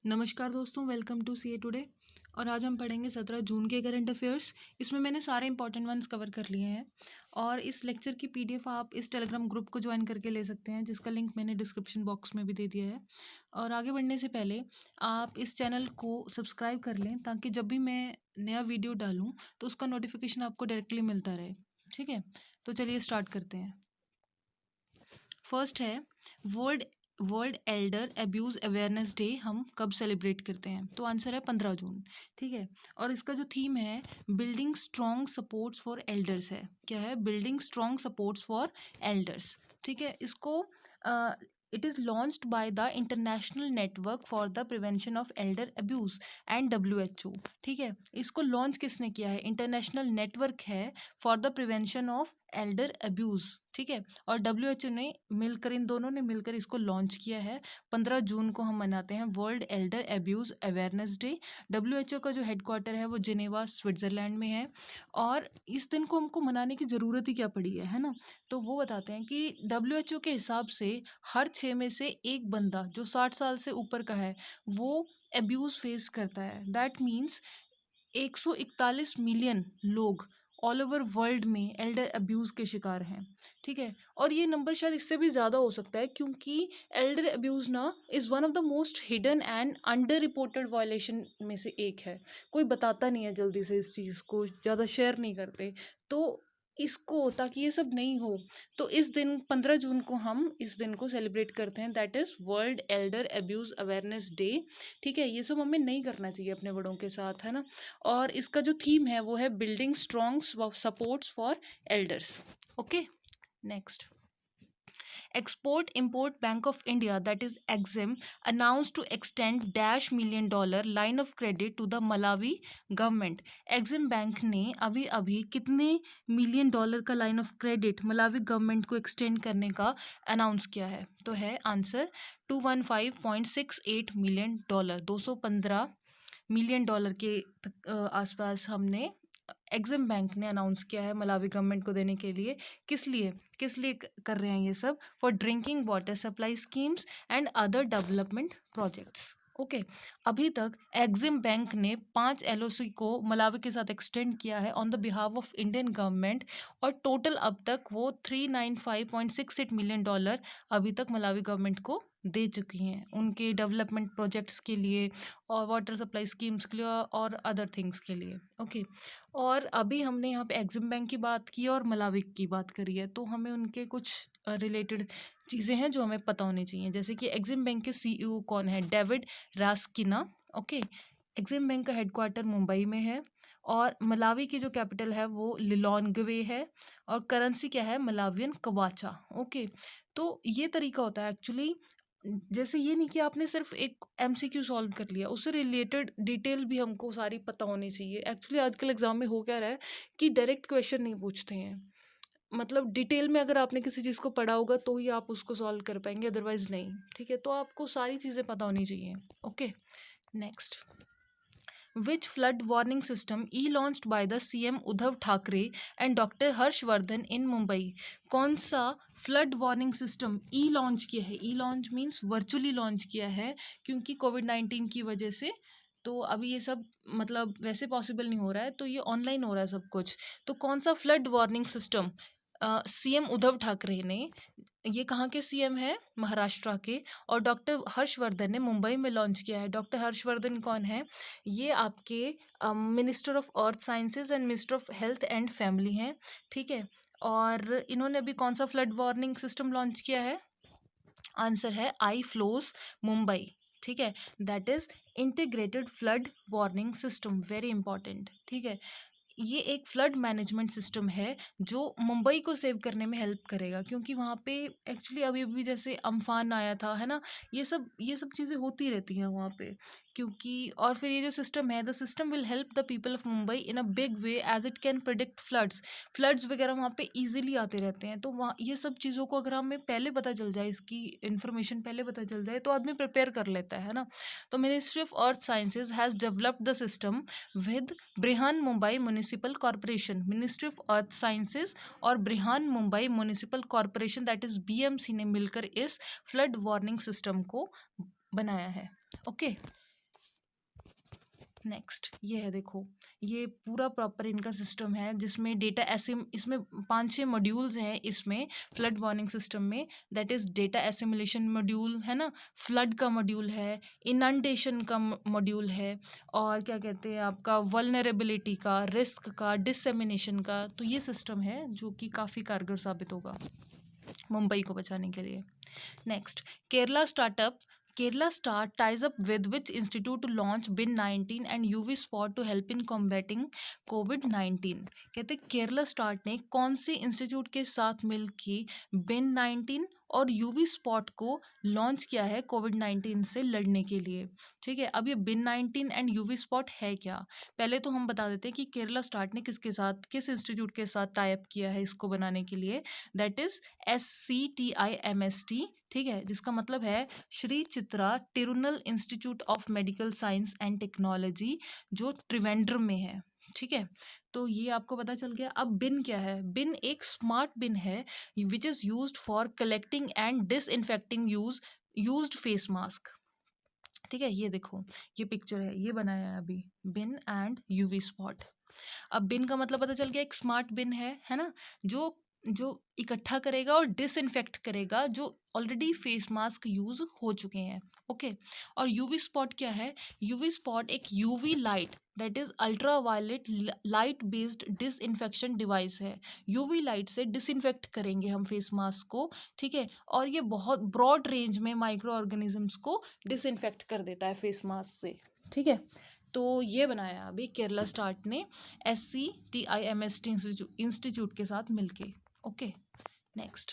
नमस्कार दोस्तों, welcome to CA today. और आज हम पढ़ेंगे 17 जून के करंट अफेयर्स। इसमें मैंने सारे इंपॉर्टेंट वंस कवर कर लिए हैं और इस लेक्चर की पीडीएफ आप इस टेलीग्राम ग्रुप को ज्वाइन करके ले सकते हैं, जिसका लिंक मैंने डिस्क्रिप्शन बॉक्स में भी दे दिया है। और आगे बढ़ने से पहले आप इस चैनल को सब्सक्राइब कर लें ताकि जब भी मैं नया वीडियो डालूँ तो उसका नोटिफिकेशन आपको डायरेक्टली मिलता रहे। ठीक है, तो चलिए स्टार्ट करते हैं। फर्स्ट है world world Elder abuse awareness day हम कब सेलिब्रेट करते हैं? तो आंसर है 15 जून। ठीक है, और इसका जो थीम है building strong supports for elders है। क्या है? Building strong supports for elders. ठीक है, इसको it is launched by the international network for the prevention of Elder abuse and WHO। ठीक है, इसको लॉन्च किसने किया है? इंटरनेशनल नेटवर्क है for the prevention of Elder abuse. ठीक है, और WHO ने मिलकर, इन दोनों ने मिलकर इसको लॉन्च किया है। 15 जून को हम मनाते हैं world Elder abuse awareness day. WHO का जो हेडक्वार्टर है वो जिनेवा स्विट्ज़रलैंड में है। और इस दिन को हमको मनाने की ज़रूरत ही क्या पड़ी है ना? तो वो बताते हैं कि WHO के हिसाब से हर 6 में से एक बंदा जो 60 साल से ऊपर का है वो अब्यूज़ फेस करता है। दैट मीन्स 141 मिलियन लोग ऑल ओवर वर्ल्ड में एल्डर अब्यूज़ के शिकार हैं। ठीक है, और ये नंबर शायद इससे भी ज़्यादा हो सकता है क्योंकि एल्डर अब्यूज़ ना is one of the most hidden and under reported violation में से एक है। कोई बताता नहीं है जल्दी से, इस चीज़ को ज़्यादा शेयर नहीं करते। तो इसको, ताकि ये सब नहीं हो, तो इस दिन 15 जून को हम इस दिन को सेलिब्रेट करते हैं, that is world Elder abuse awareness day. ठीक है, ये सब हमें नहीं करना चाहिए अपने बड़ों के साथ, है ना? और इसका जो थीम है वो है building strong supports for elders. Okay, next. Export Import Bank of India, that is EXIM, announced to extend $1 million line of credit to the Malawi government. EXIM bank ने अभी अभी कितने मिलियन डॉलर का line of credit Malawi government को extend करने का announce किया है? तो है आंसर $215.68 मिलियन, $215 मिलियन के आसपास हमने एग्जिम बैंक ने अनाउंस किया है मलावी गवर्नमेंट को देने के लिए। किस लिए कर रहे हैं ये सब? For drinking water supply schemes and other development projects. Okay, अभी तक एग्जिम बैंक ने 5 LOC को मलावी के साथ एक्सटेंड किया है on the behalf of Indian government, और टोटल अब तक वो $395.68 मिलियन अभी तक मलावी गवर्नमेंट को दे चुकी हैं उनके डेवलपमेंट प्रोजेक्ट्स के लिए और वाटर सप्लाई स्कीम्स के लिए और अदर थिंग्स के लिए। ओके, और अभी हमने यहाँ पे एग्जिम बैंक की बात की और मलावी की बात करी है, तो हमें उनके कुछ रिलेटेड चीज़ें हैं जो हमें पता होनी चाहिए। जैसे कि एग्जिम बैंक के CEO कौन है? डेविड रास्किना। ओके, एग्जिम बैंक का हेडक्वार्टर मुंबई में है और मलावी की जो कैपिटल है वो लिलोंगवे है और करेंसी क्या है? मलावियन कवाचा। ओके, तो ये तरीका होता है एक्चुअली। जैसे ये नहीं कि आपने सिर्फ एक MCQ सॉल्व कर लिया, उससे रिलेटेड डिटेल भी हमको सारी पता होनी चाहिए। एक्चुअली आजकल एग्जाम में हो क्या रहा है कि डायरेक्ट क्वेश्चन नहीं पूछते हैं, मतलब डिटेल में अगर आपने किसी चीज़ को पढ़ा होगा तो ही आप उसको सॉल्व कर पाएंगे, अदरवाइज नहीं। ठीक है, तो आपको सारी चीज़ें पता होनी चाहिए। Okay, next. Which flood warning system launched by the CM Uddhav Thackeray and Dr. Harshvardhan in Mumbai? कौन सा फ्लड वार्निंग सिस्टम लॉन्च किया है? लॉन्च मीन्स वर्चुअली लॉन्च किया है क्योंकि कोविड-19 की वजह से। तो अभी ये सब मतलब वैसे पॉसिबल नहीं हो रहा है, तो ये ऑनलाइन हो रहा है सब कुछ। तो कौन सा flood warning system CM Uddhav Thackeray ने, ये कहाँ के CM है? महाराष्ट्र के, और डॉक्टर हर्षवर्धन ने मुंबई में लॉन्च किया है। डॉक्टर हर्षवर्धन कौन है? ये आपके minister of earth sciences and minister of health and family हैं। ठीक है, और इन्होंने अभी कौन सा फ्लड वार्निंग सिस्टम लॉन्च किया है? आंसर है आई फ्लोज मुंबई। ठीक है, that is integrated flood warning system, very important. ठीक है, ये एक फ्लड मैनेजमेंट सिस्टम है जो मुंबई को सेव करने में हेल्प करेगा क्योंकि वहाँ पे एक्चुअली अभी अभी जैसे अम्फान आया था, है ना? ये सब चीज़ें होती रहती हैं वहाँ पे, क्योंकि और फिर ये जो सिस्टम है, the system will help the people of Mumbai in a big way as it can predict floods वगैरह वहाँ पे ईजिली आते रहते हैं। तो वहाँ ये सब चीज़ों को अगर हमें पहले पता चल जाए, इसकी इन्फॉर्मेशन पहले पता चल जाए, तो आदमी प्रिपेयर कर लेता है ना? तो ministry of earth sciences has developed the system with Brihan Mumbai municipal corporation. Ministry of earth sciences और Brihan Mumbai municipal corporation, that is BMC, ने मिलकर इस फ्लड वार्निंग सिस्टम को बनाया है। ओके, नेक्स्ट ये है, देखो ये पूरा प्रॉपर इनका सिस्टम है जिसमें डेटा एसिम, इसमें 5-6 मॉड्यूल्स हैं इसमें फ्लड वार्निंग सिस्टम में। That is data assimilation module है ना, फ्लड का मॉड्यूल है, इनंडेशन का मॉड्यूल है, और क्या कहते हैं आपका वल्नरेबिलिटी का, रिस्क का, डिससेमिनेशन का। तो ये सिस्टम है जो कि काफ़ी कारगर साबित होगा मुंबई को बचाने के लिए। Next, Kerala Star ties up with which institute to launch BIN-19 and UV spot to help in combating COVID-19? कहते केरला स्टार्ट ने कौन से इंस्टीट्यूट के साथ मिलके BIN-19 और यूवी स्पॉट को लॉन्च किया है कोविड-19 से लड़ने के लिए। ठीक है, अब ये BIN-19 एंड यूवी स्पॉट है क्या, पहले तो हम बता देते हैं कि केरला स्टार्ट ने किसके साथ, किस इंस्टीट्यूट के साथ टाई अप किया है इसको बनाने के लिए। दैट इज SCTIMST, ठीक है, जिसका मतलब है Shri Chitra Tirunal institute of medical science and technology, जो त्रिवेंद्रम में है। ठीक है, तो ये आपको पता चल गया। अब बिन क्या है, बिन एक स्मार्ट बिन है which is used for collecting and disinfecting used face mask. ठीक है, ये देखो ये पिक्चर है, ये बनाया है अभी बिन एंड यूवी स्पॉट। अब बिन का मतलब पता चल गया, एक स्मार्ट बिन है ना, जो इकट्ठा करेगा और डिसइंफेक्ट करेगा जो ऑलरेडी फेस मास्क यूज हो चुके हैं। ओके, और यूवी स्पॉट क्या है, यूवी स्पॉट एक UV light, that is ultraviolet light based disinfection device है। यूवी लाइट से डिसइंफेक्ट करेंगे हम फेस मास्क को। ठीक है, और ये बहुत ब्रॉड रेंज में माइक्रो ऑर्गेनिजम्स को डिसइंफेक्ट कर देता है फेस मास्क से। ठीक है, तो ये बनाया अभी केरला स्टार्ट ने SCTIMST इंस्टीट्यूट के साथ मिलके। Okay, next,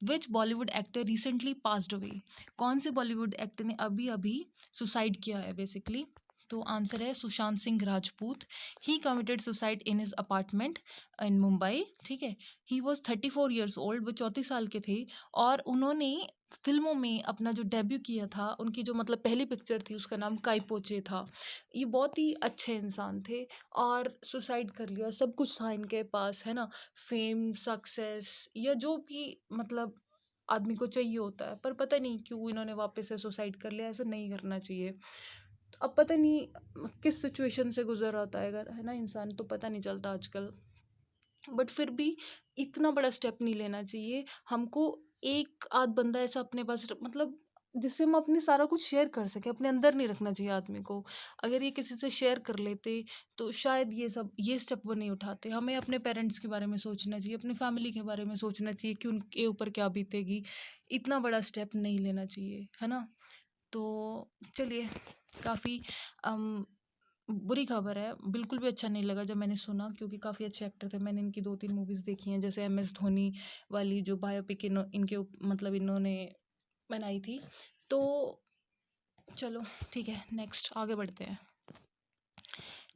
which Bollywood actor recently passed away? कौन से बॉलीवुड एक्टर ने अभी अभी सुसाइड किया है बेसिकली? तो आंसर है Sushant Singh Rajput. He committed suicide in his apartment in Mumbai. ठीक है, ही वॉज 34 ईयर्स ओल्ड, वो 34 साल के थे, और उन्होंने फिल्मों में अपना जो डेब्यू किया था, उनकी जो मतलब पहली पिक्चर थी उसका नाम काई पोचे था। ये बहुत ही अच्छे इंसान थे और सुसाइड कर लिया, सब कुछ था इनके पास, है ना, फेम, सक्सेस, या जो भी मतलब आदमी को चाहिए होता है, पर पता नहीं क्यों इन्होंने वापस से सुसाइड कर लिया। ऐसा नहीं करना चाहिए। अब पता नहीं किस सिचुएशन से गुजर आता है अगर, है ना, इंसान, तो पता नहीं चलता आजकल, बट फिर भी इतना बड़ा स्टेप नहीं लेना चाहिए हमको। एक आध बंदा ऐसा अपने पास मतलब जिससे हम अपने सारा कुछ शेयर कर सके, अपने अंदर नहीं रखना चाहिए आदमी को। अगर ये किसी से शेयर कर लेते तो शायद ये स्टेप वो नहीं उठाते। हमें अपने पेरेंट्स के बारे में सोचना चाहिए, अपनी फैमिली के बारे में सोचना चाहिए कि उनके ऊपर क्या बीतेगी। इतना बड़ा स्टेप नहीं लेना चाहिए, है ना। तो चलिए, काफ़ी बुरी खबर है, बिल्कुल भी अच्छा नहीं लगा जब मैंने सुना, क्योंकि काफ़ी अच्छे एक्टर थे। मैंने इनकी 2-3 मूवीज़ देखी हैं, जैसे MS धोनी वाली जो बायोपिक मतलब इन्होंने बनाई थी। तो चलो ठीक है, नेक्स्ट आगे बढ़ते हैं।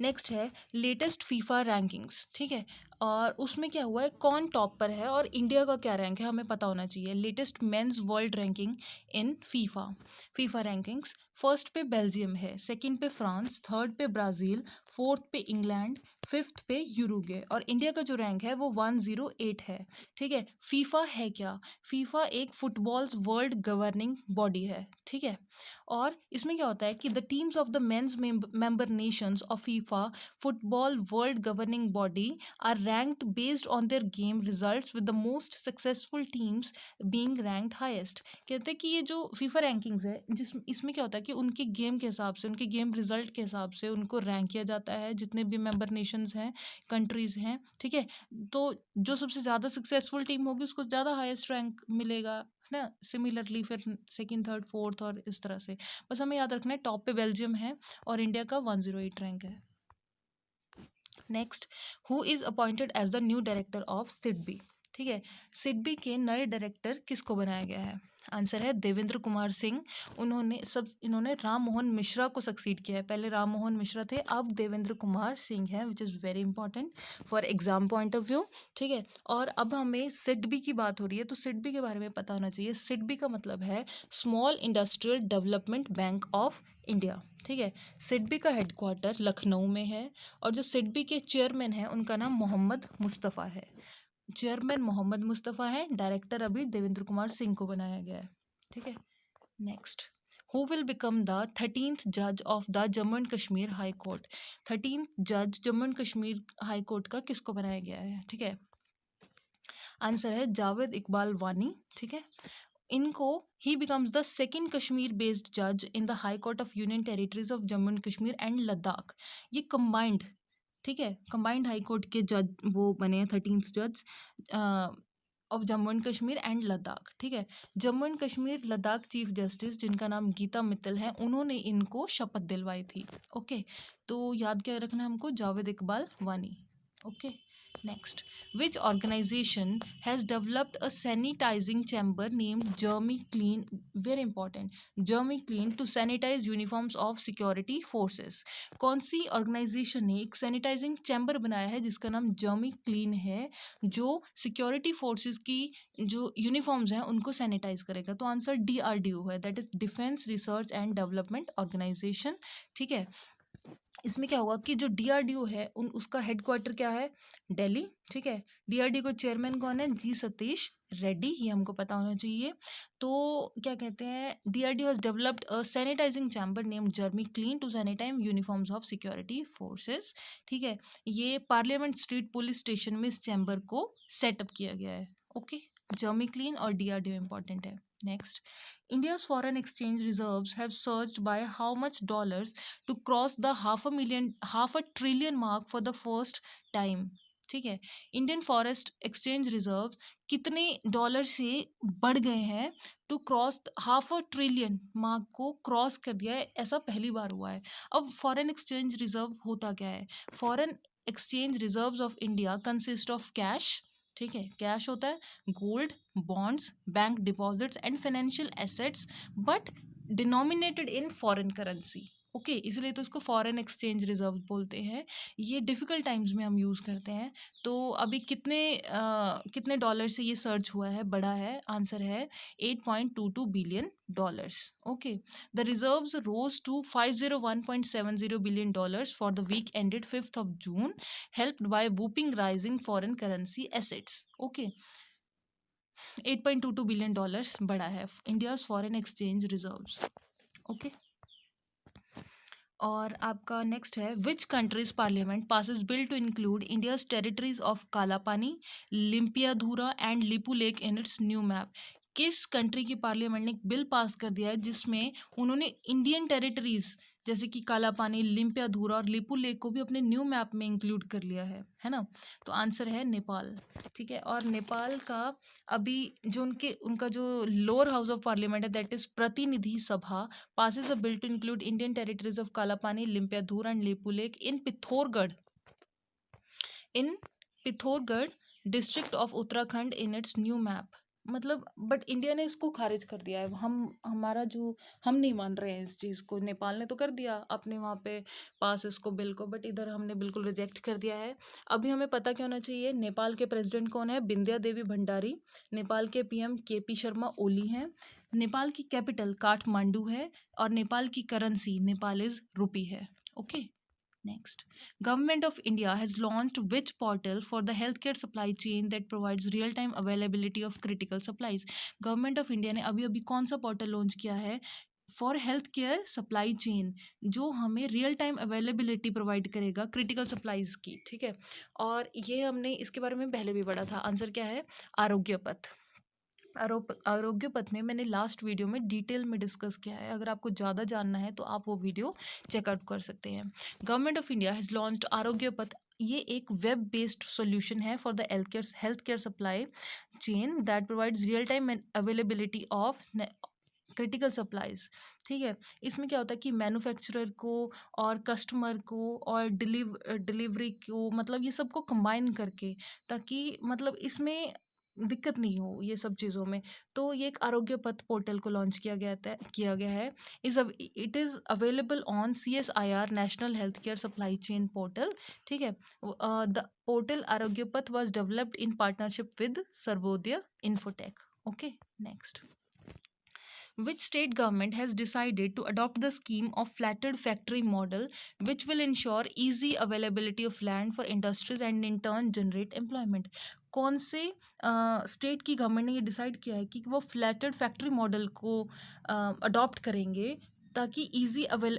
नेक्स्ट है लेटेस्ट फीफा रैंकिंग्स। ठीक है, और उसमें क्या हुआ है, कौन टॉप पर है और इंडिया का क्या रैंक है, हमें पता होना चाहिए। लेटेस्ट मेंस वर्ल्ड रैंकिंग इन फीफा रैंकिंग्स, फर्स्ट पे बेल्जियम है, सेकंड पे फ्रांस, थर्ड पे ब्राज़ील, फोर्थ पे इंग्लैंड, फिफ्थ पे यूरुग्वे, और इंडिया का जो रैंक है वो 108 है। ठीक है, फीफा है क्या, फीफा एक फुटबॉल्स वर्ल्ड गवर्निंग बॉडी है। ठीक है, और इसमें क्या होता है कि the teams of the men's member nations of FIFA football world governing body are ranked based on their game results with the most successful teams being ranked highest. कहते हैं कि ये जो फीफा रैंकिंग्स है, इसमें क्या होता है कि उनके गेम के हिसाब से, उनके गेम रिजल्ट के हिसाब से उनको रैंक किया जाता है, जितने भी मेंबर नेशंस हैं, कंट्रीज़ हैं। ठीक है, तो जो सबसे ज़्यादा सक्सेसफुल टीम होगी उसको ज़्यादा हाईएस्ट रैंक मिलेगा, है ना। सिमिलरली फिर सेकंड, थर्ड, फोर्थ और इस तरह से। बस हमें याद रखना है टॉप पे बेल्जियम है और इंडिया का 108 रैंक है। Next, who is appointed as the new director of SIDBI? ठीक है, सिडबी के नए डायरेक्टर किसको बनाया गया है? आंसर है देवेंद्र कुमार सिंह। इन्होंने राम मोहन मिश्रा को सक्सीड किया है। पहले राम मोहन मिश्रा थे, अब देवेंद्र कुमार सिंह है, which is very important for exam point of view. ठीक है, और अब हमें सिडबी की बात हो रही है, तो सिडबी के बारे में पता होना चाहिए। सिडबी का मतलब है small industrial development bank of India. ठीक है, सिडबी का हेडक्वार्टर लखनऊ में है, और जो सिडबी के चेयरमैन हैं उनका नाम मोहम्मद मुस्तफ़ा है। चेयरमैन मोहम्मद मुस्तफ़ा है, डायरेक्टर अभी देवेंद्र कुमार सिंह को बनाया गया है। ठीक है, next, who will become the 13th जज of the Jammu and Kashmir high court. 13th जज Jammu and Kashmir high court का किसको बनाया गया है, ठीक है। आंसर है जावेद इकबाल वानी, ठीक है। इनको he becomes the second Kashmir based जज in the high court of union territories of Jammu and Kashmir and Ladakh. ये कंबाइंड, ठीक है, कंबाइंड हाई कोर्ट के जज वो बने हैं 13th जज of Jammu and Kashmir and Ladakh, ठीक है। Jammu and Kashmir Ladakh chief justice जिनका नाम गीता मित्तल है, उन्होंने इनको शपथ दिलवाई थी। ओके, तो याद क्या रखना है हमको, जावेद इकबाल वानी। Okay, next, which organization has developed a sanitizing chamber named Germi Clean, very important, Germi Clean to sanitize uniforms of security forces। कौन सी ऑर्गेनाइजेशन ने एक सैनिटाइजिंग चैम्बर बनाया है जिसका नाम जर्मी क्लीन है, जो सिक्योरिटी फोर्सेस की जो यूनिफॉर्म्स हैं उनको सैनिटाइज करेगा। तो आंसर DRDO है, that is defence research and development organisation, ठीक है। इसमें क्या होगा कि जो DRDO है उसका हेडक्वार्टर क्या है, दिल्ली, ठीक है। DRDO को चेयरमैन कौन है, जी सतीश रेड्डी, ये हमको पता होना चाहिए। तो क्या कहते हैं, DRDO has developed a sanitising chamber named Germi Klean to sanitise uniforms of security forces, ठीक है। ये पार्लियामेंट स्ट्रीट पुलिस स्टेशन में इस चैम्बर को सेटअप किया गया है। ओके, जर्मी क्लीन और DRDO इंपॉर्टेंट है। Next, India's foreign exchange reserves have surged by how much dollars to cross the half a trillion mark for the first time, ठीक है। इंडियन फॉरेस्ट एक्सचेंज रिजर्व कितने dollar से बढ़ गए हैं, to cross half a trillion mark को क्रॉस कर दिया है, ऐसा पहली बार हुआ है। अब फॉरेन एक्सचेंज रिजर्व होता क्या है, foreign exchange reserves of India consist of cash, ठीक है, कैश होता है, gold, bonds, bank deposits and financial assets, but denominated in foreign currency. Okay, इसलिए तो इसको फॉरेन एक्सचेंज रिजर्व बोलते हैं। ये डिफ़िकल्ट टाइम्स में हम यूज़ करते हैं। तो अभी कितने डॉलर से ये सर्च हुआ है, बढ़ा है, आंसर है $8.22 billion. Okay, the reserves rose to $501.70 billion for the week ended 5th of June, helped by whooping rise in foreign currency assets। Okay, $8.22 billion बढ़ा है India's foreign exchange reserves. Okay, और आपका next है, which country's parliament passes bill to include India's territories of Kalapani, Limpiyadhura and Lipulekh in its new map. किस country की parliament ने एक bill pass कर दिया है जिसमें उन्होंने इंडियन टेरिटरीज जैसे कि कालापानी, लिम्पियाधुरा और लिपू लेक को भी अपने न्यू मैप में इंक्लूड कर लिया है ना। तो आंसर है नेपाल, ठीक है। और नेपाल का अभी जो उनका जो लोअर हाउस ऑफ पार्लियामेंट है, दैट इज प्रतिनिधि सभा, passes a bill to include Indian territories of Kalapani, Limpiadhur and Lepu Lake in Pithoragarh district of Uttarakhand in its new map। मतलब बट इंडिया ने इसको खारिज कर दिया है, हम नहीं मान रहे हैं इस चीज़ को। नेपाल ने तो कर दिया अपने वहाँ पे पास इसको बिल को, बट इधर हमने बिल्कुल रिजेक्ट कर दिया है। अभी हमें पता क्या होना चाहिए, नेपाल के प्रेसिडेंट कौन है, बिंद्या देवी भंडारी। नेपाल के PM KP शर्मा ओली हैं। नेपाल की कैपिटल काठमांडू है और नेपाल की करेंसी नेपालीज रुपी है। Okay, next, government of India has launched which portal for the health care supply chain that provides real time availability of critical supplies. Government of India ने अभी अभी कौन सा पोर्टल लॉन्च किया है for health care supply chain, जो हमें real time availability provide करेगा क्रिटिकल सप्लाईज की, ठीक है। और ये हमने इसके बारे में पहले भी पढ़ा था। आंसर क्या है, आरोग्य पथ। आरोग्य पथ में मैंने लास्ट वीडियो में डिटेल में डिस्कस किया है, अगर आपको ज़्यादा जानना है तो आप वो वीडियो चेकआउट कर सकते हैं। Government of India has launched आरोग्य पथ। ये एक वेब बेस्ड सॉल्यूशन है for the health care supply chain that provides real time availability of critical supplies, ठीक है। इसमें क्या होता है कि मैन्युफैक्चरर को और कस्टमर को और डिलीवरी को, मतलब ये सबको कंबाइन करके, ताकि मतलब इसमें दिक्कत नहीं हो ये सब चीज़ों में। तो ये एक आरोग्य पथ पोर्टल को लॉन्च किया गया है। It is available on CSIR national health care supply chain portal, ठीक है। द पोर्टल आरोग्य पथ was developed in partnership with Sarvodaya infotech. Okay, next, Which state government has decided to adopt the scheme of flattered factory model, which will ensure easy availability of land for industries and in turn generate employment? कौन से state की government ने ये decide किया है कि वो flatted factory model को अडॉप्ट करेंगे, ताकि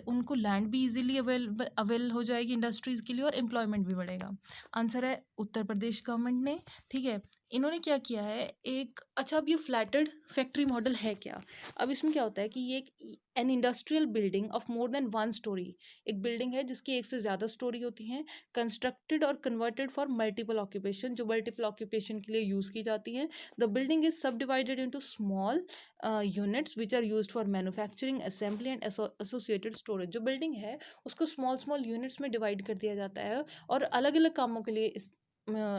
उनको लैंड भी इजीली अवेल हो जाएगी इंडस्ट्रीज़ के लिए और एम्प्लॉयमेंट भी बढ़ेगा? आंसर है उत्तर प्रदेश गवर्नमेंट ने। ठीक है, इन्होंने क्या किया है, एक अच्छा, अब ये फ्लैटेड फैक्ट्री मॉडल है क्या? अब इसमें क्या होता है कि ये एक an industrial building of more than one story, एक बिल्डिंग है जिसकी एक से ज़्यादा स्टोरी होती हैं, कंस्ट्रक्टेड और कन्वर्टेड फॉर मल्टीपल ऑक्यूपेशन, जो मल्टीपल ऑक्यूपेशन के लिए यूज़ की जाती हैं। The building is subdivided into small units which are used for manufacturing, assembly and associated storage. जो बिल्डिंग है उसको स्मॉल स्मॉल यूनिट्स में डिवाइड कर दिया जाता है और अलग अलग कामों के लिए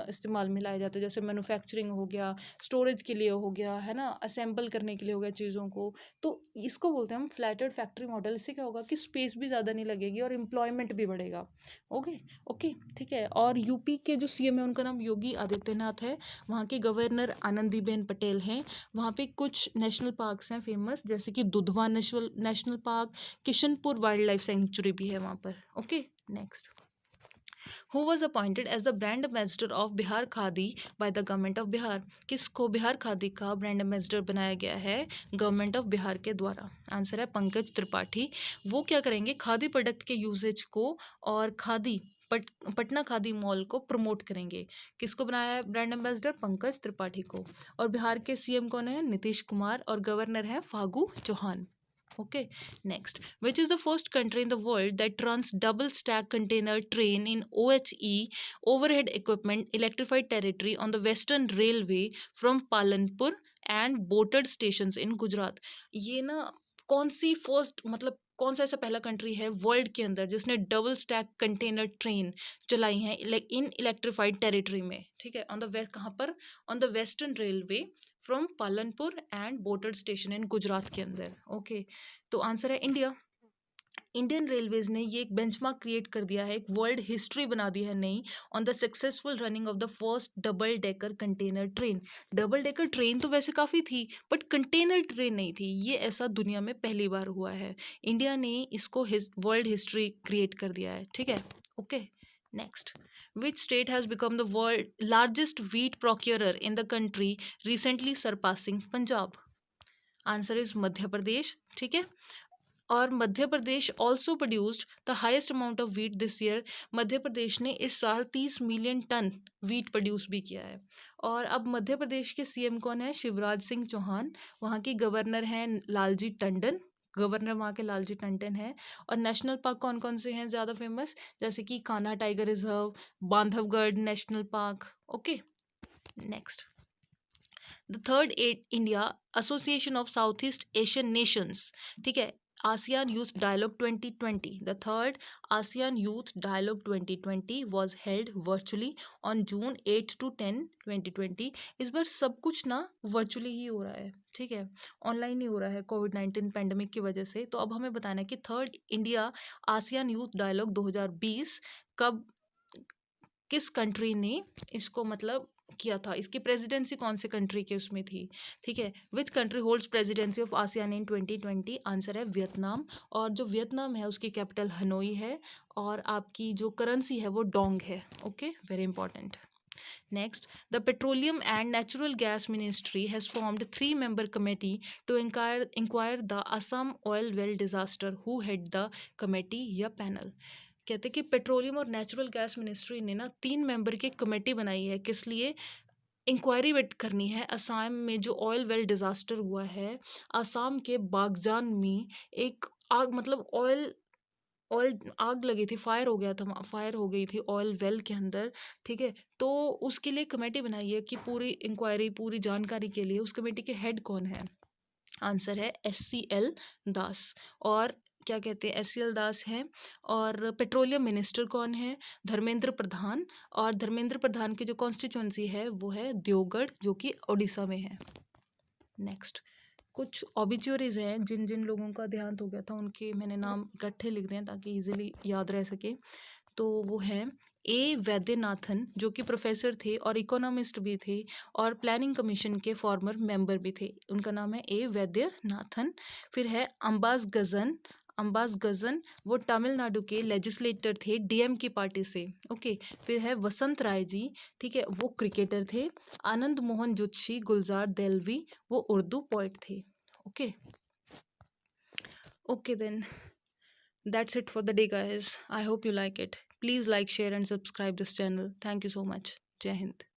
इस्तेमाल में लाया जाता है, जैसे मैन्युफैक्चरिंग हो गया, स्टोरेज के लिए हो गया, है ना, असेंबल करने के लिए हो गया चीज़ों को। तो इसको बोलते हैं हम फ्लैटेड फैक्ट्री मॉडल। इससे क्या होगा कि स्पेस भी ज़्यादा नहीं लगेगी और एम्प्लॉयमेंट भी बढ़ेगा। ओके ओके, ठीक है। और यूपी के जो सीएम है उनका नाम योगी आदित्यनाथ है, वहाँ के गवर्नर आनंदीबेन पटेल हैं। वहाँ पे कुछ नेशनल पार्क्स हैं फेमस, जैसे कि Dudhwa national park, Kishanpur wild life sanctuary भी है वहाँ पर। Okay, next. Who was appointed as the brand ambassador of Bihar Khadi by the government of Bihar? किसको बिहार खादी का ब्रांड एम्बेसडर बनाया गया है गवर्नमेंट ऑफ बिहार के द्वारा? आंसर है पंकज त्रिपाठी। वो क्या करेंगे, खादी प्रोडक्ट के यूजेज को और खादी पटना खादी मॉल को प्रमोट करेंगे। किसको बनाया है ब्रांड एम्बेसडर? पंकज त्रिपाठी को। और बिहार के सीएम कौन है? नीतीश कुमार। और गवर्नर है Phagu Chauhan. Okay, next. Which is the first country in the world that runs double stack container train in OHE overhead equipment electrified territory on the Western Railway from Palanpur and Botad stations in Gujarat? ये ना कौन सी first, मतलब कौन सा ऐसा पहला country है world के अंदर जिसने डबल स्टैक कंटेनर ट्रेन चलाई है इन इलेक्ट्रिफाइड टेरिटरी में? ठीक है, ऑन द वेस्ट, कहाँ पर? On the western railway from Palanpur and Botad station in Gujarat के अंदर। ओके, तो आंसर है इंडिया। इंडियन रेलवेज ने ये एक बेंचमार्क क्रिएट कर दिया है, एक वर्ल्ड हिस्ट्री बना दी है नई, on the successful running of the first double decker container train. Double decker train तो वैसे काफ़ी थी, बट कंटेनर ट्रेन नहीं थी। ये ऐसा दुनिया में पहली बार हुआ है, इंडिया ने इसको वर्ल्ड हिस्ट्री क्रिएट कर दिया है। ठीक है, okay, next. Which state has become the world largest wheat procurer in the country, recently surpassing Punjab? Answer is Madhya Pradesh. ठीक है, और Madhya Pradesh also produced the highest amount of wheat this year. Madhya Pradesh ने इस साल 30 मिलियन टन वीट प्रोड्यूस भी किया है। और अब मध्य प्रदेश के सीएम कौन है? शिवराज सिंह चौहान। वहाँ के गवर्नर हैं लालजी टंडन, गवर्नर वहाँ के लालजी टंडन है। और नेशनल पार्क कौन कौन से हैं ज़्यादा फेमस? जैसे कि Kanha tiger reserve, Bandhavgarh national park. Okay, next. The third India association of south east Asian Nations, ठीक है, ASEAN Youth Dialogue 2020. The third ASEAN Youth Dialogue 2020 was held virtually on June 8 to 10, 2020. इस बार सब कुछ ना वर्चुअली ही हो रहा है, ठीक है, ऑनलाइन ही हो रहा है कोविड-19 पैंडमिक की वजह से। तो अब हमें बताना है कि third India ASEAN youth dialogue 2020 कब, किस कंट्री ने इसको मतलब किया था, इसकी प्रेसिडेंसी कौन से कंट्री के उसमें थी? ठीक है, which country holds presidency of ASEAN in 2020? Answer है वियतनाम। और जो वियतनाम है उसकी कैपिटल हनोई है और आपकी जो करेंसी है वो डोंग है। Okay, very important. Next, the Petroleum and Natural Gas Ministry has formed 3-member committee to inquire the Assam oil well disaster. Who head the committee या panel? कहते कि पेट्रोलियम और नेचुरल गैस मिनिस्ट्री ने ना 3 member की committee बनाई है, किस लिए? इंक्वायरी वेट करनी है असम में जो ऑयल वेल डिज़ास्टर हुआ है। असम के बागजान में एक आग, मतलब ऑयल आग लगी थी, फायर हो गया था, फायर हो गई थी ऑयल वेल के अंदर। ठीक है, तो उसके लिए कमेटी बनाई है कि पूरी इंक्वायरी, पूरी जानकारी के लिए उस कमेटी के हेड कौन है? आंसर है SCL दास। और क्या कहते हैं, SCL दास हैं। और पेट्रोलियम मिनिस्टर कौन है? धर्मेंद्र प्रधान। और धर्मेंद्र प्रधान की जो कॉन्स्टिट्यूंसी है वो है दियोगढ़, जो कि उड़ीसा में है। नेक्स्ट, कुछ ऑबिच्युअरीज हैं जिन जिन लोगों का देहांत हो गया था, उनके मैंने नाम इकट्ठे लिख दिए ताकि इजीली याद रह सके। तो वो हैं ए वैद्यनाथन, जो कि प्रोफेसर थे और इकोनॉमिस्ट भी थे और प्लानिंग कमीशन के फॉर्मर मेंबर भी थे, उनका नाम है ए वैद्यनाथन। फिर है अंबास गजन, वो तमिलनाडु के लेजिस्लेटर थे डीएम की पार्टी से। ओके। फिर है वसंत राय जी, ठीक है, वो क्रिकेटर थे। आनंद मोहन जोशी गुलजार देलवी, वो उर्दू पोइट थे। Okay. Okay then, that's it for the day, guys. I hope you like it. Please like, share and subscribe this channel. Thank you so much. Jai Hind.